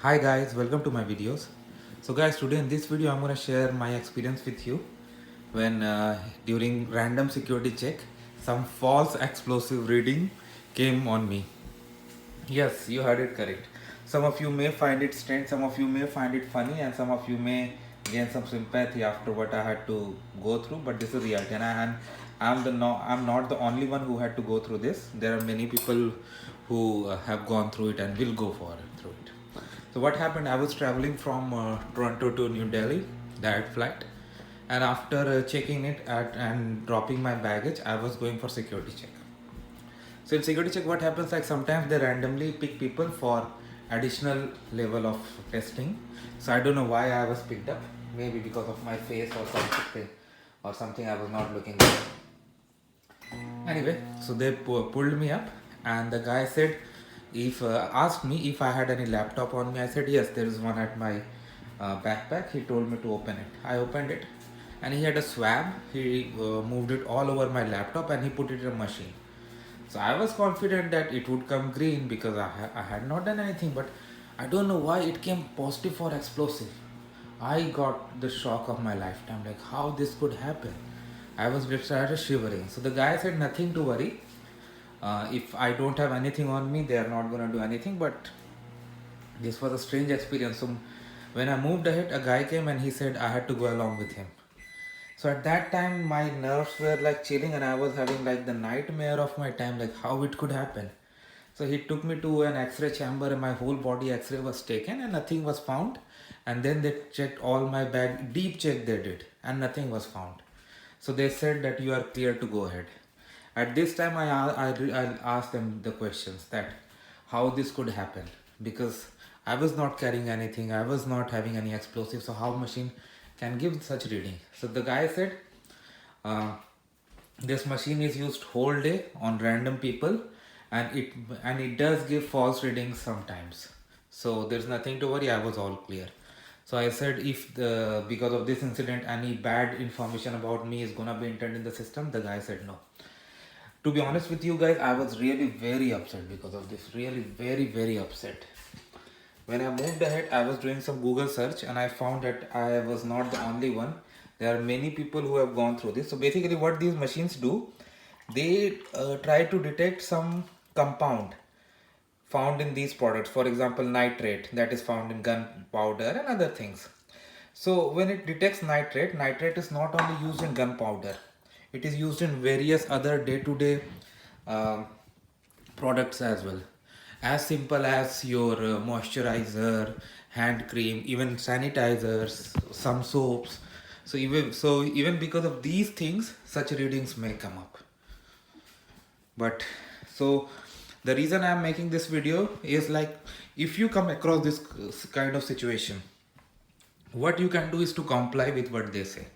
Hi guys, welcome to my videos. So guys, today in this video I'm going to share my experience with you when during random security check some false explosive reading came on me. Yes, you heard it correct. Some of you may find it strange, some of you may find it funny, and some of you may gain some sympathy after what I had to go through. But this is reality, and I'm not the only one who had to go through this. There are many people who have gone through it and will go for it through it. So what happened? I was traveling from Toronto to New Delhi, direct flight, and after checking it at and dropping my baggage, I was going for security check. So in security check, what happens, like sometimes they randomly pick people for additional level of testing. So I don't know why I was picked up. Maybe because of my face or something I was not looking good. Anyway, so they pulled me up, and the guy said, if asked me if I had any laptop on me. I said yes, there is one at my backpack. He told me to open it. I opened it, and he had a swab. He moved it all over my laptop and he put it in a machine. So I was confident that it would come green because I had not done anything, but I don't know why it came positive for explosive. I got the shock of my lifetime, like how this could happen. I was just started shivering. So the guy said nothing to worry. If I don't have anything on me, they are not gonna do anything. But this was a strange experience. So when I moved ahead, a guy came and he said I had to go along with him. So at that time, my nerves were like chilling, and I was having like the nightmare of my time, like how it could happen. So he took me to an X-ray chamber, and my whole body X-ray was taken, and nothing was found. And then they checked all my bag, deep check they did, and nothing was found. So they said that you are clear to go ahead. At this time, I asked them the questions that how this could happen, because I was not carrying anything, I was not having any explosives, so how machine can give such reading? So the guy said, uh, this machine is used whole day on random people, and it does give false readings sometimes. So there's nothing to worry. I was all clear. So I said, if the because of this incident any bad information about me is gonna be entered in the system, the guy said no. To be honest with you guys, I was really very upset because of this. Really very upset. When I moved ahead, I was doing some Google search and I found that I was not the only one. There are many people who have gone through this. So basically what these machines do, they try to detect some compound found in these products. For example, nitrate that is found in gunpowder and other things. So when it detects nitrate, nitrate is not only used in gunpowder. It is used in various other day-to-day products as well, as simple as your moisturizer, hand cream, even sanitizers, some soaps. So even because of these things, such readings may come up. But so the reason I am making this video is, like, if you come across this kind of situation, what you can do is to comply with what they say.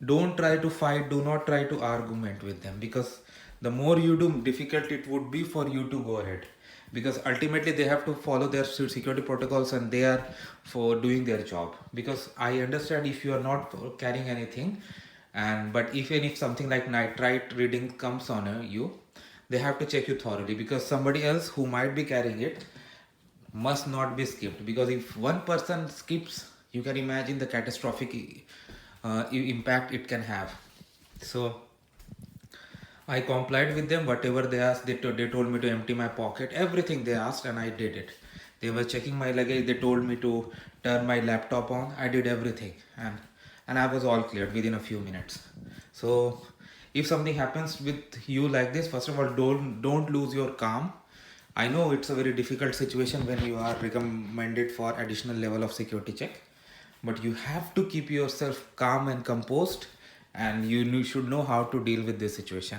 Don't try to fight, do not try to argument with them, because the more you do, difficult it would be for you to go ahead, because ultimately they have to follow their security protocols and they are for doing their job. Because I understand if you are not carrying anything, and but even if something like nitrite reading comes on you, they have to check you thoroughly, because somebody else who might be carrying it must not be skipped. Because if one person skips, you can imagine the catastrophic impact it can have. So I complied with them. Whatever they asked, they told me to empty my pocket, everything they asked, and I did it. They were checking my luggage, they told me to turn my laptop on, I did everything, and I was all cleared within a few minutes. So if something happens with you like this, first of all, don't lose your calm. I know it's a very difficult situation when you are recommended for additional level of security check, but you have to keep yourself calm and composed, and you should know how to deal with this situation.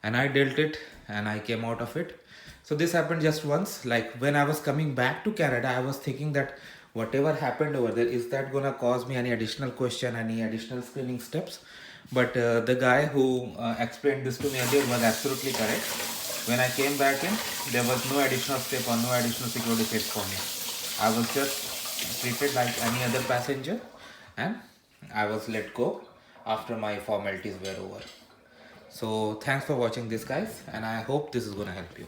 And I dealt it, and I came out of it. So this happened just once. Like when I was coming back to Canada, I was thinking that whatever happened over there, is that gonna cause me any additional question, any additional screening steps? But the guy who explained this to me earlier was absolutely correct. When I came back in, there was no additional step or no additional security checks for me. I was just treated like any other passenger, and I was let go after my formalities were over. So thanks for watching this, guys, and I hope this is gonna help you.